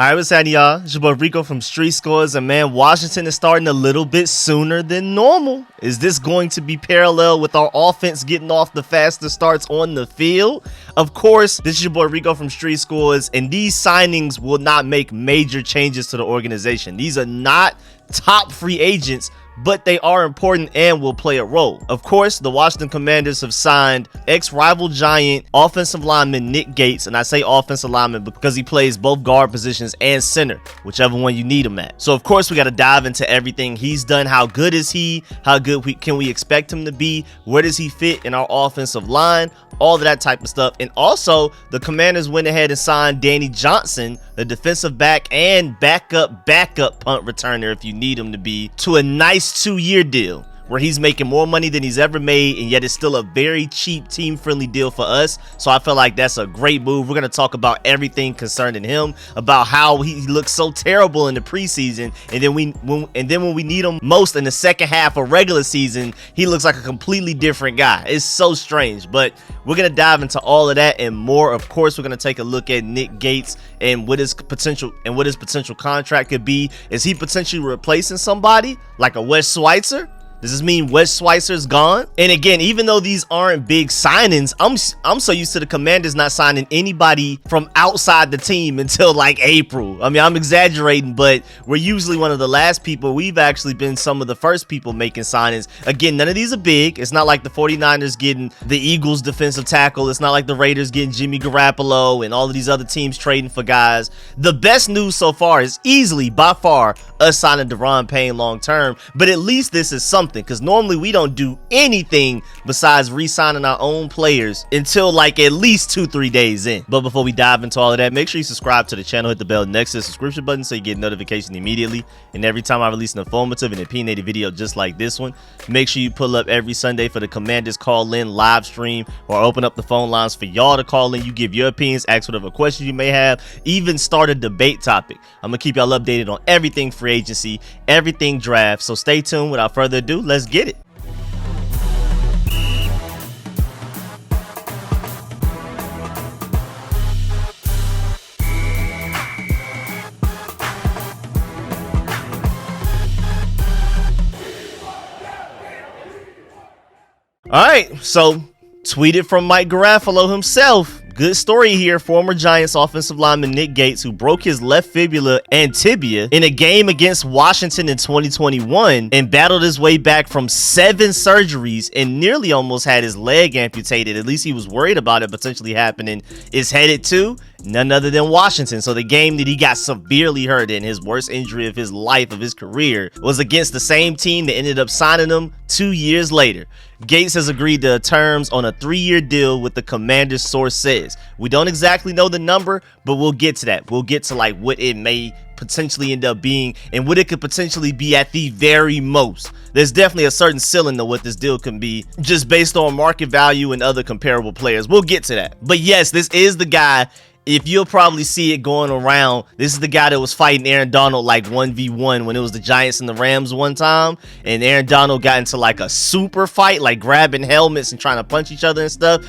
Alright, what's happening, y'all? It's your boy Rico from Street Scores, and man, Washington is starting a little bit sooner than normal. Is this going to be parallel with our offense getting off the faster starts on the field? Of course, this is your boy Rico from Street Scores, and these signings will not make major changes to the organization. These are not top free agents, but they are important and will play a role. Of course, the Washington Commanders have signed ex-rival Giant offensive lineman Nick Gates, and I say offensive lineman because he plays both guard positions and center, whichever one you need him at. So of course, we got to dive into everything he's done. How good is he? How good can we expect him to be? Where does he fit in our offensive line? All of that type of stuff. And also, the Commanders went ahead and signed Danny Johnson, the defensive back and backup punt returner, if you need him to be, to a nice 2-year deal where he's making more money than he's ever made, and yet it's still a very cheap, team-friendly deal for us. So I feel like that's a great move. We're going to talk about everything concerning him, about how he looks so terrible in the preseason, and then when we need him most in the second half of regular season, he looks like a completely different guy. It's so strange, but we're going to dive into all of that and more. Of course, we're going to take a look at Nick Gates and what his potential contract could be. Is he potentially replacing somebody like a Wes Schweitzer? Does this mean Wes Schweitzer's gone? And again, even though these aren't big signings, I'm so used to the Commanders not signing anybody from outside the team until like April. I mean, I'm exaggerating, but we're usually one of the last people. We've actually been some of the first people making signings. Again, none of these are big. It's not like the 49ers getting the Eagles defensive tackle. It's not like the Raiders getting Jimmy Garafolo and all of these other teams trading for guys. The best news so far is easily, by far, us signing Deron Payne long term, but at least this is something, because normally we don't do anything besides re-signing our own players until like at least 2-3 days in. But before we dive into all of that, make sure you subscribe to the channel, hit the bell next to the subscription button so you get notification immediately. And every time I release an informative and opinionated video just like this one, make sure you pull up every Sunday for the Commanders Call In live stream, or open up the phone lines for y'all to call in. You give your opinions, ask whatever questions you may have, even start a debate topic. I'm gonna keep y'all updated on everything free agency, everything draft. So stay tuned. Without further ado, let's get it. All right, so tweeted from Mike Garafolo himself. Good story here. Former Giants offensive lineman Nick Gates, who broke his left fibula and tibia in a game against Washington in 2021 and battled his way back from 7 surgeries and nearly almost had his leg amputated. At least he was worried about it potentially happening. Is headed to none other than Washington. So the game that he got severely hurt in, his worst injury of his life, of his career, was against the same team that ended up signing him 2 years later. Gates has agreed to terms on a 3-year deal with the Commanders, source says. We don't exactly know the number, but we'll get to that. We'll get to like what it may potentially end up being and what it could potentially be at the very most. There's definitely a certain ceiling to what this deal can be just based on market value and other comparable players. We'll get to that. But yes, this is the guy. If you'll probably see it going around, this is the guy that was fighting Aaron Donald like 1v1 when it was the Giants and the Rams one time, and Aaron Donald got into like a super fight, like grabbing helmets and trying to punch each other and stuff.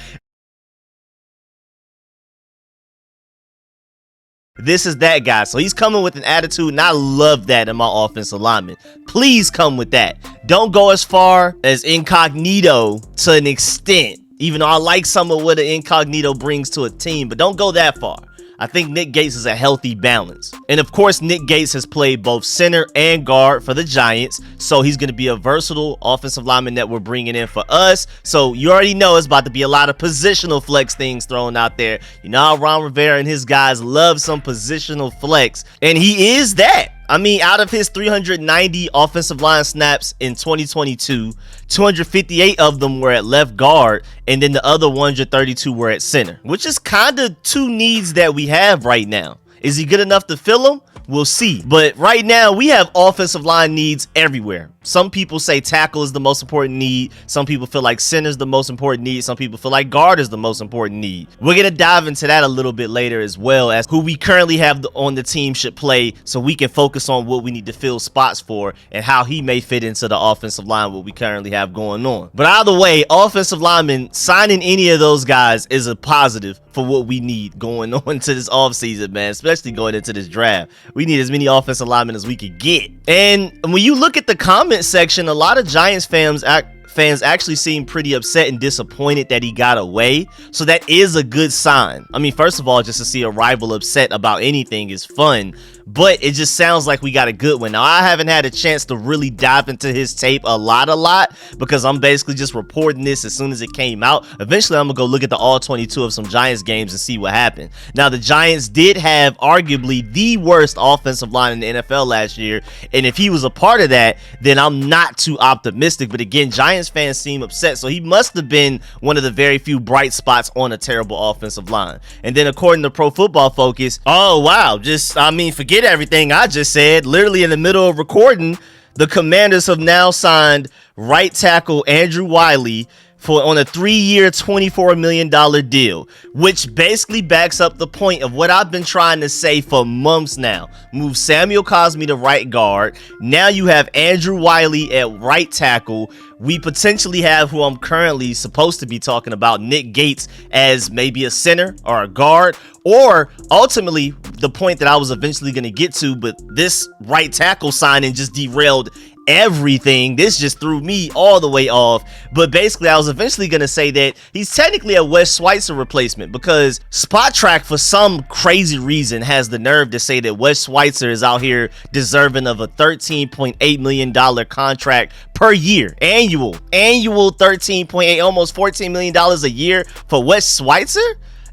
This is that guy. So he's coming with an attitude, and I love that in my offensive lineman. Please come with that. Don't go as far as incognito to an extent, even though I like some of what an incognito brings to a team, but don't go that far. I think Nick Gates is a healthy balance. And of course, Nick Gates has played both center and guard for the Giants, so he's going to be a versatile offensive lineman that we're bringing in for us. So you already know it's about to be a lot of positional flex things thrown out there. You know how Ron Rivera and his guys love some positional flex, and he is that. I mean, out of his 390 offensive line snaps in 2022, 258 of them were at left guard, and then the other 132 were at center, which is kind of two needs that we have right now. Is he good enough to fill them? We'll see. But right now, we have offensive line needs everywhere. Some people say tackle is the most important need. Some people feel like center is the most important need. Some people feel like guard is the most important need. We're going to dive into that a little bit later, as well as who we currently have on the team should play, so we can focus on what we need to fill spots for and how he may fit into the offensive line, what we currently have going on. But either way, offensive linemen, signing any of those guys is a positive. for what we need going on to this offseason, man, especially going into this draft. We need as many offensive linemen as we could get. And when you look at the comment section, a lot of Giants fans actually seem pretty upset and disappointed that he got away. So that is a good sign. I mean, first of all, just to see a rival upset about anything is fun, but it just sounds like we got a good one. Now, I haven't had a chance to really dive into his tape a lot because I'm basically just reporting this as soon as it came out. Eventually, I'm gonna go look at the all 22 of some Giants games and see what happened. Now, the Giants did have arguably the worst offensive line in the NFL last year, and if he was a part of that, then I'm not too optimistic. But again, Giants fans seem upset, so he must have been one of the very few bright spots on a terrible offensive line. And then according to Pro Football Focus, oh wow, forget everything I just said. Literally in the middle of recording, the Commanders have now signed right tackle Andrew Wylie on a 3-year, $24 million deal, which basically backs up the point of what I've been trying to say for months now. Move Samuel Cosmi to right guard. Now you have Andrew Wylie at right tackle. We potentially have who I'm currently supposed to be talking about, Nick Gates, as maybe a center or a guard, or ultimately the point that I was eventually going to get to, but this right tackle signing just derailed everything. This just threw me all the way off. But basically, I was eventually going to say that he's technically a Wes Schweitzer replacement, because Spot Track, for some crazy reason, has the nerve to say that Wes Schweitzer is out here deserving of a $13.8 million contract per year. Annual 13.8, almost $14 million a year for Wes Schweitzer?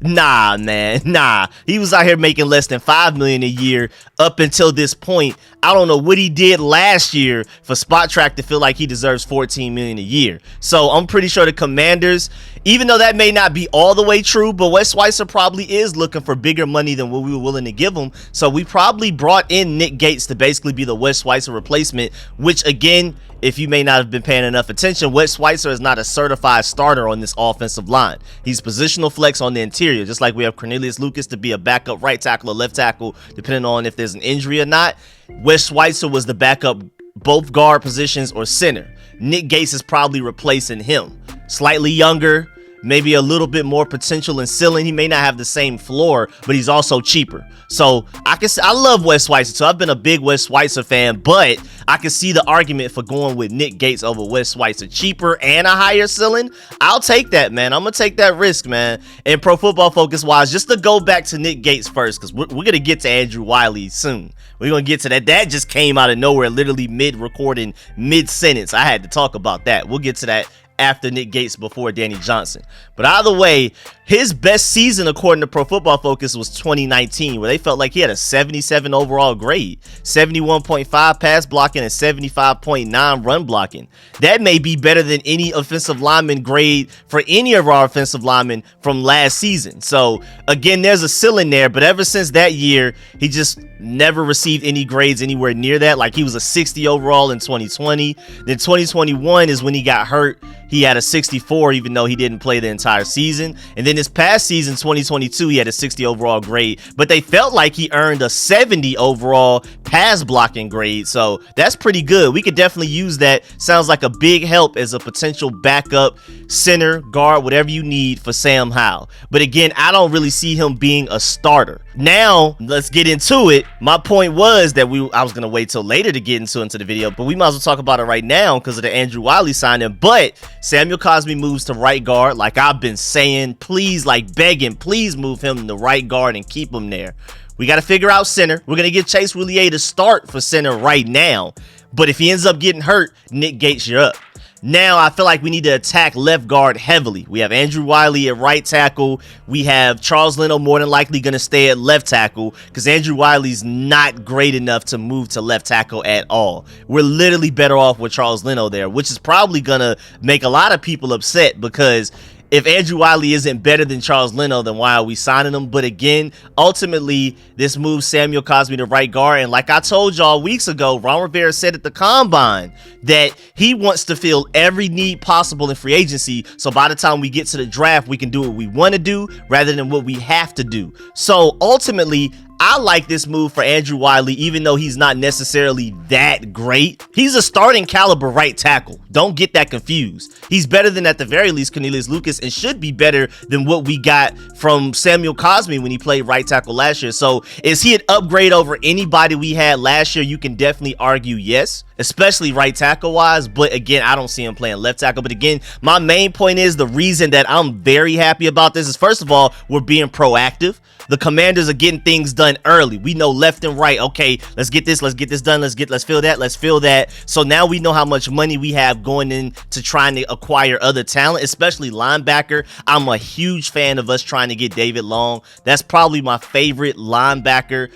Nah, man, nah. He was out here making less than $5 million a year up until this point. I don't know what he did last year for Spot Track to feel like he deserves $14 million a year. So I'm pretty sure the Commanders, even though that may not be all the way true, but Wes Schweitzer probably is looking for bigger money than what we were willing to give him. So we probably brought in Nick Gates to basically be the Wes Schweitzer replacement, which again, if you may not have been paying enough attention, Wes Schweitzer is not a certified starter on this offensive line. He's positional flex on the interior, just like we have Cornelius Lucas to be a backup right tackle or left tackle, depending on if there's an injury or not. Wes Schweitzer was the backup both guard positions or center. Nick Gates is probably replacing him. Slightly younger, maybe a little bit more potential and ceiling. He may not have the same floor, but he's also cheaper. So I love Wes Schweitzer, so I've been a big Wes Schweitzer fan, but I can see the argument for going with Nick Gates over Wes Schweitzer. Cheaper and a higher ceiling, I'll take that, man. I'm gonna take that risk, man. And Pro Football Focus wise, just to go back to Nick Gates first, because we're gonna get to Andrew Wylie soon. We're gonna get to that. That just came out of nowhere, literally mid-recording, mid-sentence. I had to talk about that. We'll get to that after Nick Gates, before Danny Johnson. But either way, his best season according to Pro Football Focus was 2019, where they felt like he had a 77 overall grade, 71.5 pass blocking and 75.9 run blocking. That may be better than any offensive lineman grade for any of our offensive linemen from last season. So again, there's a ceiling there, but ever since that year, he just never received any grades anywhere near that. Like, he was a 60 overall in 2020. Then 2021 is when he got hurt. He had a 64, even though he didn't play the entire season. And then this past season, 2022, he had a 60 overall grade, but they felt like he earned a 70 overall pass blocking grade. So that's pretty good. We could definitely use that. Sounds like a big help as a potential backup center, guard, whatever you need for Sam Howell. But again, I don't really see him being a starter. Now, let's get into it. My point was that I was going to wait till later to get into the video, but we might as well talk about it right now because of the Andrew Wylie signing. But Samuel Cosmi moves to right guard. Like I've been saying, please, like begging, please move him to right guard and keep him there. We got to figure out center. We're going to get Chase Roulier to start for center right now. But if he ends up getting hurt, Nick Gates, you're up. Now, I feel like we need to attack left guard heavily. We have Andrew Wylie at right tackle. We have Charles Leno more than likely going to stay at left tackle because Andrew Wylie's not great enough to move to left tackle at all. We're literally better off with Charles Leno there, which is probably going to make a lot of people upset because if Andrew Wylie isn't better than Charles Leno, then why are we signing him? But again, ultimately, this moves Samuel Cosmi to right guard. And like I told y'all weeks ago, Ron Rivera said at the Combine that he wants to fill every need possible in free agency. So by the time we get to the draft, we can do what we want to do rather than what we have to do. So ultimately, I like this move for Andrew Wylie, even though he's not necessarily that great. He's a starting caliber right tackle. Don't get that confused. He's better than, at the very least, Cornelius Lucas, and should be better than what we got from Samuel Cosme when he played right tackle last year. So is he an upgrade over anybody we had last year? You can definitely argue yes, especially right tackle wise. But again, I don't see him playing left tackle. But again, my main point is the reason that I'm very happy about this is, first of all, we're being proactive. The Commanders are getting things done early. We know left and right. Okay, let's get this done. Let's fill that. So now we know how much money we have going into trying to acquire other talent, especially linebacker. I'm a huge fan of us trying to get David Long. That's probably my favorite linebacker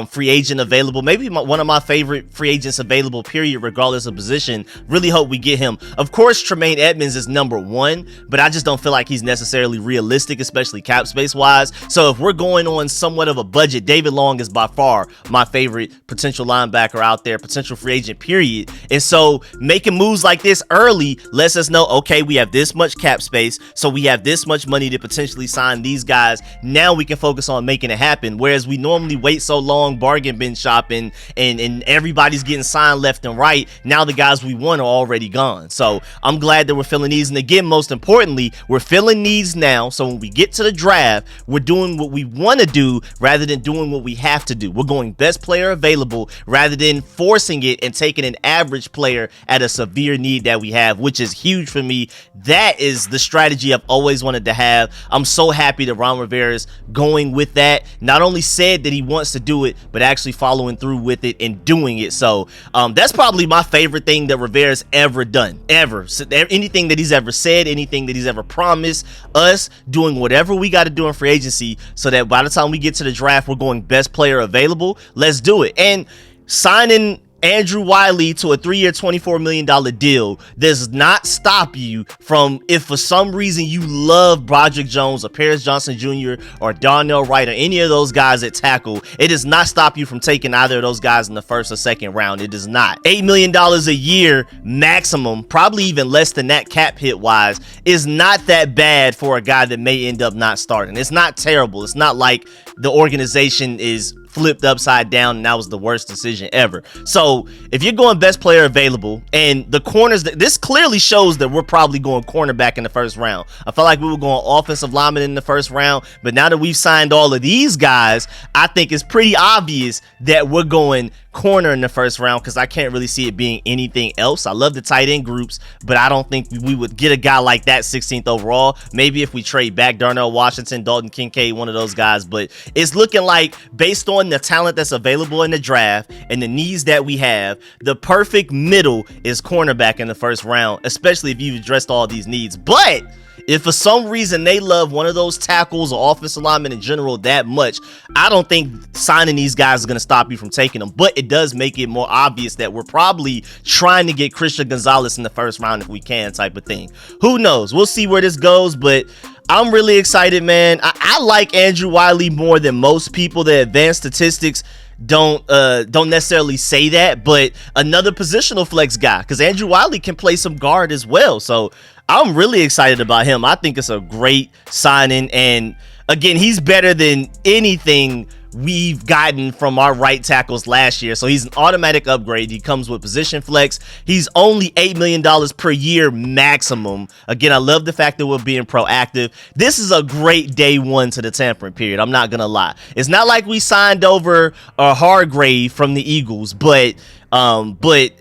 free agent available. Maybe one of my favorite free agents available, period, regardless of position. Really hope we get him. Of course, Tremaine Edmonds is number one, but I just don't feel like he's necessarily realistic, especially cap space wise. So if we're going on somewhat of a budget, David Long is by far my favorite potential linebacker out there, potential free agent, period. And so making moves like this early lets us know, okay, we have this much cap space, so we have this much money to potentially sign these guys. Now we can focus on making it happen, whereas we normally wait so long bargain bin shopping and everybody's getting signed left and right. Now the guys we want are already gone. So I'm glad that we're filling needs, and again, most importantly, we're filling needs now, so when we get to the draft, we're doing what we want to do rather than doing what we have to do. We're going best player available rather than forcing it and taking an average player at a severe need that we have, which is huge for me. That is the strategy I've always wanted to have. I'm so happy that Ron Rivera's going with that. Not only said that he wants to do it, but actually following through with it and doing it. So that's probably my favorite thing that Rivera's ever done, ever. So anything that he's ever said, anything that he's ever promised us, doing whatever we got to do in free agency so that by the time we get to the draft, we're going best player available. Let's do it. And signing Andrew Wylie to a 3-year, $24 million deal does not stop you from, if for some reason you love Broderick Jones or Paris Johnson Jr. or Darnell Wright or any of those guys at tackle, it does not stop you from taking either of those guys in the first or second round. It does not. $8 million a year maximum, probably even less than that cap hit wise, is not that bad for a guy that may end up not starting. It's not terrible. It's not like the organization is flipped upside down and that was the worst decision ever. So if you're going best player available, and the corners, this clearly shows that we're probably going cornerback in the first round. I felt like we were going offensive lineman in the first round, but now that we've signed all of these guys, I think it's pretty obvious that we're going corner in the first round, because I can't really see it being anything else. I love the tight end groups, but I don't think we would get a guy like that 16th overall. Maybe if we trade back Darnell Washington, Dalton Kincaid, one of those guys, but it's looking like, based on the talent that's available in the draft and the needs that we have, the perfect middle is cornerback in the first round, especially if you've addressed all these needs. But if for some reason they love one of those tackles or offensive linemen in general that much, I don't think signing these guys is going to stop you from taking them. But it does make it more obvious that we're probably trying to get Christian Gonzalez in the first round if we can, type of thing. Who knows? We'll see where this goes, but I'm really excited, man. I like Andrew Wylie more than most people. The advanced statistics don't necessarily say that, but another positional flex guy, because Andrew Wylie can play some guard as well. So I'm really excited about him. I think it's a great signing, and again, he's better than anything we've gotten from our right tackles last year. So he's an automatic upgrade. He comes with position flex. He's only $8 million per year maximum. Again, I love the fact that we're being proactive. This is a great day one to the tampering period. I'm not gonna lie. It's not like we signed over a Hargrave from the Eagles, but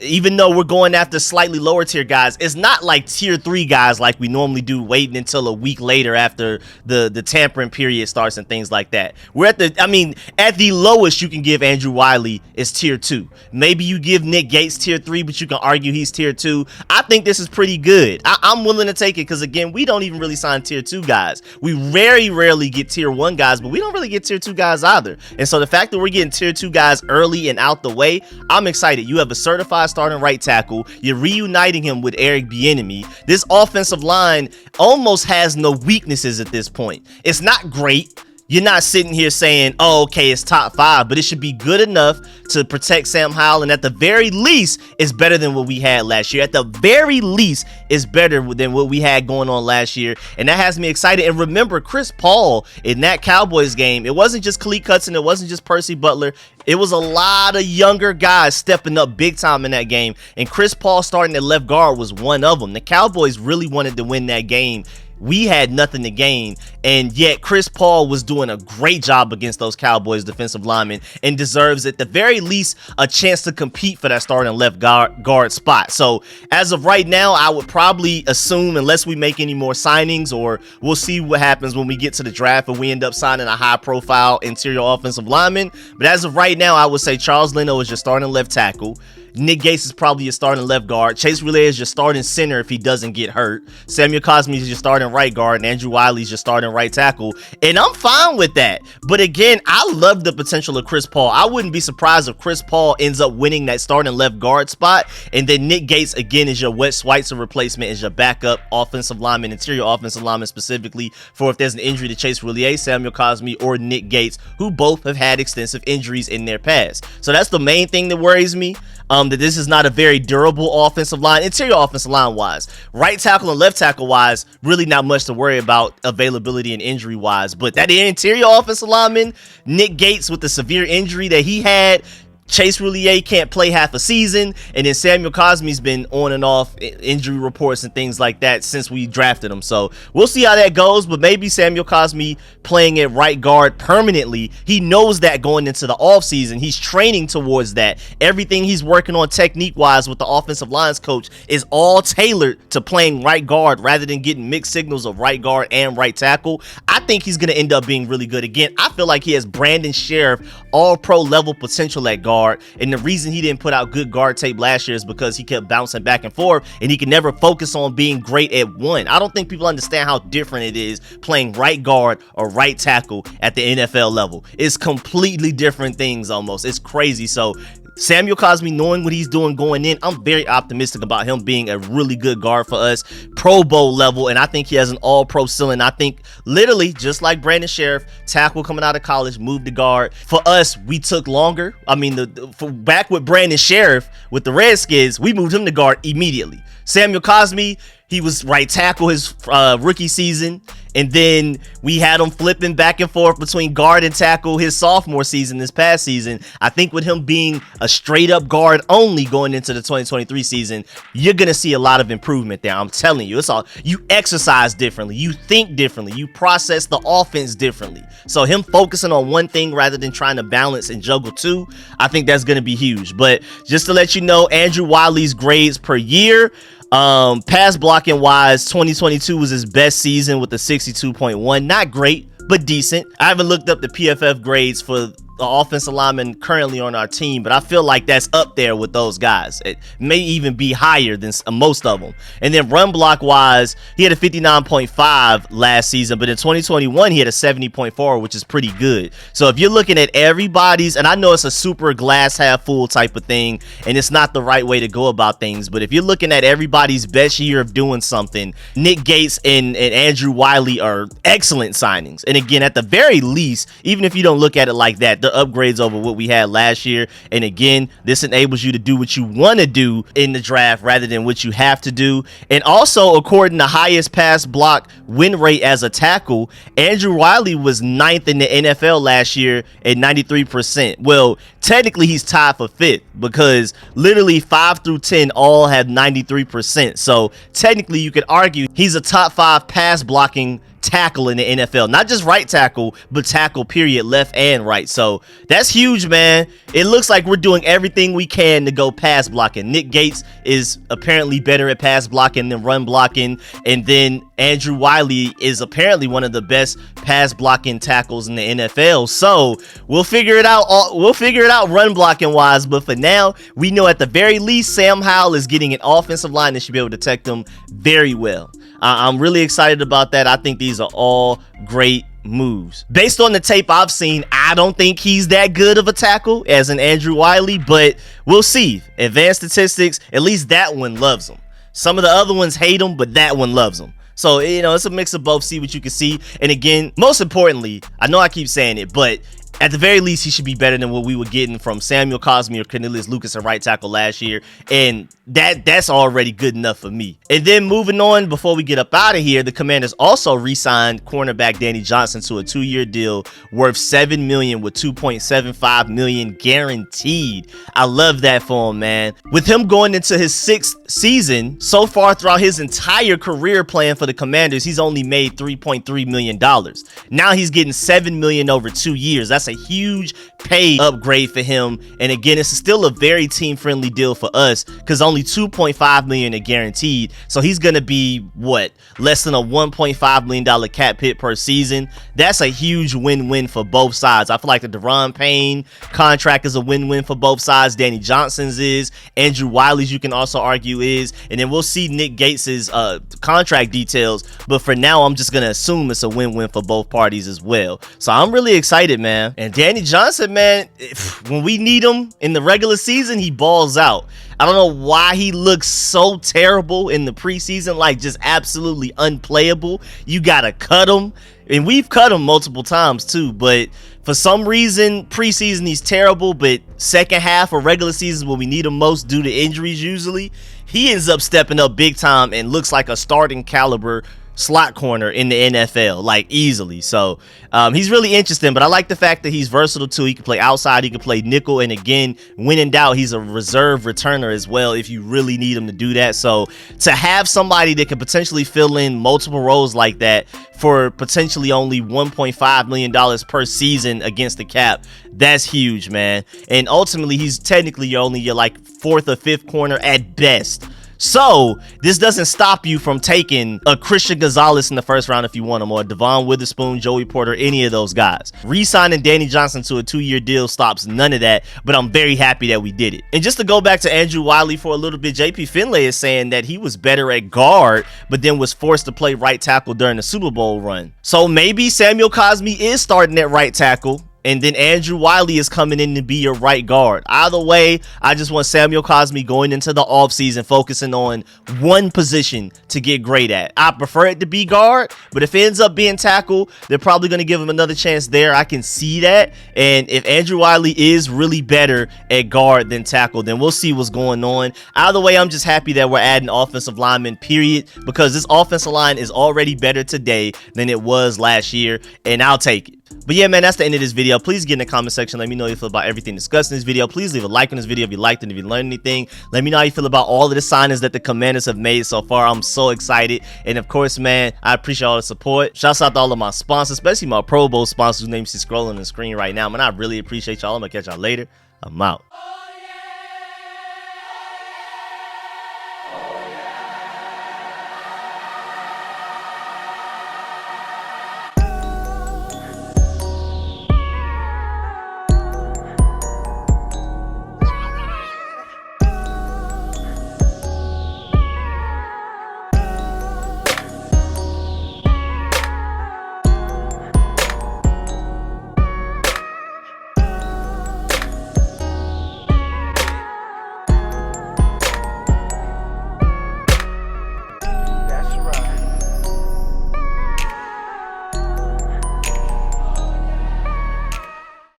even though we're going after slightly lower tier guys, it's not like tier 3 guys like we normally do, waiting until a week later after the tampering period starts and things like that. We're at the lowest you can give Andrew Wylie is tier 2. Maybe you give Nick Gates tier 3, but you can argue he's tier 2. I think this is pretty good. I'm willing to take it, because again, we don't even really sign tier 2 guys. We very rarely get tier 1 guys, but we don't really get tier 2 guys either. And so the fact that we're getting tier 2 guys early and out the way, I'm excited. You have a certified starting right tackle. You're reuniting him with Eric Bieniemy. This offensive line almost has no weaknesses at this point. It's not great. you're not sitting here saying, oh, okay, it's top 5, but it should be good enough to protect Sam Howell, and at the very least, it's better than what we had last year. At the very least, it's better than what we had going on last year, and that has me excited. And remember, Chris Paul in that Cowboys game, it wasn't just Khalid Hudson, it wasn't just Percy Butler, it was a lot of younger guys stepping up big time in that game, and Chris Paul starting at left guard was one of them. The Cowboys really wanted to win that game. We had nothing to gain, and yet Chris Paul was doing a great job against those Cowboys defensive linemen and deserves at the very least a chance to compete for that starting left guard spot. So as of right now, I would probably assume, unless we make any more signings, or we'll see what happens when we get to the draft and we end up signing a high profile interior offensive lineman, but as of right now, I would say Charles Leno is your starting left tackle. Nick Gates is probably your starting left guard. Chase Roullier is your starting center if he doesn't get hurt. Samuel Cosmi is your starting right guard, and Andrew Wylie is your starting right tackle. And I'm fine with that. But again, I love the potential of Chris Paul. I wouldn't be surprised if Chris Paul ends up winning that starting left guard spot. And then Nick Gates, again, is your Wes Schweitzer replacement, is your backup offensive lineman, interior offensive lineman specifically, for if there's an injury to Chase Roullier, Samuel Cosmi, or Nick Gates, who both have had extensive injuries in their past. So that's the main thing that worries me. That this is not a very durable offensive line, interior offensive line wise. Right tackle and left tackle wise, really not much to worry about availability and injury wise. But that interior offensive lineman, Nick Gates, with the severe injury that he had, Chase Roullier can't play half a season, and then Samuel Cosmi's been on and off injury reports and things like that since we drafted him. So we'll see how that goes, but maybe Samuel Cosmi playing at right guard permanently, he knows that going into the offseason. He's training towards that. Everything he's working on technique-wise with the offensive lines coach is all tailored to playing right guard rather than getting mixed signals of right guard and right tackle. I think he's going to end up being really good. Again, I feel like he has Brandon Sheriff all-pro level potential at guard. And the reason he didn't put out good guard tape last year is because he kept bouncing back and forth, and he can never focus on being great at one. I don't think people understand how different it is playing right guard or right tackle at the NFL level. It's completely different things almost. It's crazy. So Samuel Cosmi, knowing what he's doing going in, I'm very optimistic about him being a really good guard for us, Pro Bowl level, and I think he has an all-pro ceiling. I think literally, just like Brandon Sheriff, tackle coming out of college, moved to guard. For us, we took longer. I mean, back with Brandon Sheriff with the Redskins, we moved him to guard immediately. Samuel Cosmi, he was right tackle his rookie season, and then we had him flipping back and forth between guard and tackle his sophomore season this past season. I think with him being a straight up guard only going into the 2023 season, you're going to see a lot of improvement there. I'm telling you, it's all, you exercise differently, you think differently, you process the offense differently. So him focusing on one thing rather than trying to balance and juggle two, I think that's going to be huge. But just to let you know, Andrew Wylie's grades per year, pass blocking wise, 2022 was his best season with a 62.1. Not great, but decent. I haven't looked up the PFF grades for the offensive lineman currently on our team, but I feel like that's up there with those guys. It may even be higher than most of them. And then run block wise, he had a 59.5 last season, but in 2021 he had a 70.4, which is pretty good. So if you're looking at everybody's, and I know it's a super glass half full type of thing, and it's not the right way to go about things, but if you're looking at everybody's best year of doing something, Nick Gates and Andrew Wylie are excellent signings. And again, at the very least, even if you don't look at it like that, the upgrades over what we had last year. And again, this enables you to do what you want to do in the draft rather than what you have to do. And also, according to highest pass block win rate as a tackle, Andrew Wylie was 9th in the NFL last year at 93%. Well, technically he's tied for 5th because literally 5 through 10 all have 93%. So technically you could argue he's a top 5 pass blocking tackle in the NFL, not just right tackle, but tackle period, left and right. So that's huge, man. It looks like we're doing everything we can to go pass blocking. Nick Gates is apparently better at pass blocking than run blocking, and then Andrew Wylie is apparently one of the best pass blocking tackles in the NFL. So we'll figure it out. We'll figure it out run blocking wise, but for now, we know at the very least Sam Howell is getting an offensive line that should be able to protect them very well. I'm really excited about that. I think these are all great moves. Based on the tape I've seen, I don't think he's that good of a tackle as an Andrew Wylie, but we'll see. Advanced statistics, at least that one loves him. Some of the other ones hate him, but that one loves him. So, you know, it's a mix of both. See what you can see. And again, most importantly, I know I keep saying it, but at the very least, he should be better than what we were getting from Samuel Cosme or Cornelius Lucas at right tackle last year. And that's already good enough for me. And then moving on, before we get up out of here, the Commanders also re-signed cornerback Danny Johnson to a 2-year deal worth $7 million with $2.75 million guaranteed. I love that for him, man. With him going into his 6th season, so far throughout his entire career playing for the Commanders, he's only made $3.3 million. Now he's getting $7 million over 2 years. That's a huge pay upgrade for him. And again, it's still a very team-friendly deal for us because only $2.5 million are guaranteed. So he's gonna be what, less than a $1.5 million cap hit per season. That's a huge win-win for both sides. I feel like the Deron Payne contract is a win-win for both sides. Danny Johnson's is. Andrew Wylie's, you can also argue, is. And then we'll see Nick Gates's contract details. But for now, I'm just gonna assume it's a win-win for both parties as well. So I'm really excited, man. And Danny Johnson, man, when we need him in the regular season, he balls out. I don't know why he looks so terrible in the preseason, like just absolutely unplayable. You gotta cut him. And we've cut him multiple times too, but for some reason, preseason he's terrible, but second half or regular season when we need him most due to injuries usually, he ends up stepping up big time and looks like a starting caliber slot corner in the NFL, like easily. So he's really interesting, but I like the fact that he's versatile too. He can play outside, he can play nickel, and again, when in doubt, he's a reserve returner as well if you really need him to do that. So to have somebody that could potentially fill in multiple roles like that for potentially only $1.5 million per season against the cap, that's huge, man. And ultimately, he's technically only your like 4th or 5th corner at best. So this doesn't stop you from taking a Christian Gonzalez in the 1st round if you want him, or Devon Witherspoon, Joey Porter, any of those guys. Re-signing Danny Johnson to a 2-year deal stops none of that, but I'm very happy that we did it. And just to go back to Andrew Wylie for a little bit, JP Finlay is saying that he was better at guard, but then was forced to play right tackle during the Super Bowl run. So maybe Samuel Cosme is starting at right tackle, and then Andrew Wylie is coming in to be your right guard. Either way, I just want Samuel Cosme going into the offseason focusing on one position to get great at. I prefer it to be guard, but if it ends up being tackle, they're probably going to give him another chance there. I can see that. And if Andrew Wylie is really better at guard than tackle, then we'll see what's going on. Either way, I'm just happy that we're adding offensive linemen, period, because this offensive line is already better today than it was last year, and I'll take it. But yeah, man, that's the end of this video. Please get in the comment section. Let me know how you feel about everything discussed in this video. Please leave a like on this video if you liked it, if you learned anything. Let me know how you feel about all of the signings that the Commanders have made so far. I'm so excited. And of course, man, I appreciate all the support. Shouts out to all of my sponsors, especially my Pro Bowl sponsors whose names you see scrolling on the screen right now. Man, I really appreciate y'all. I'm gonna catch y'all later. I'm out.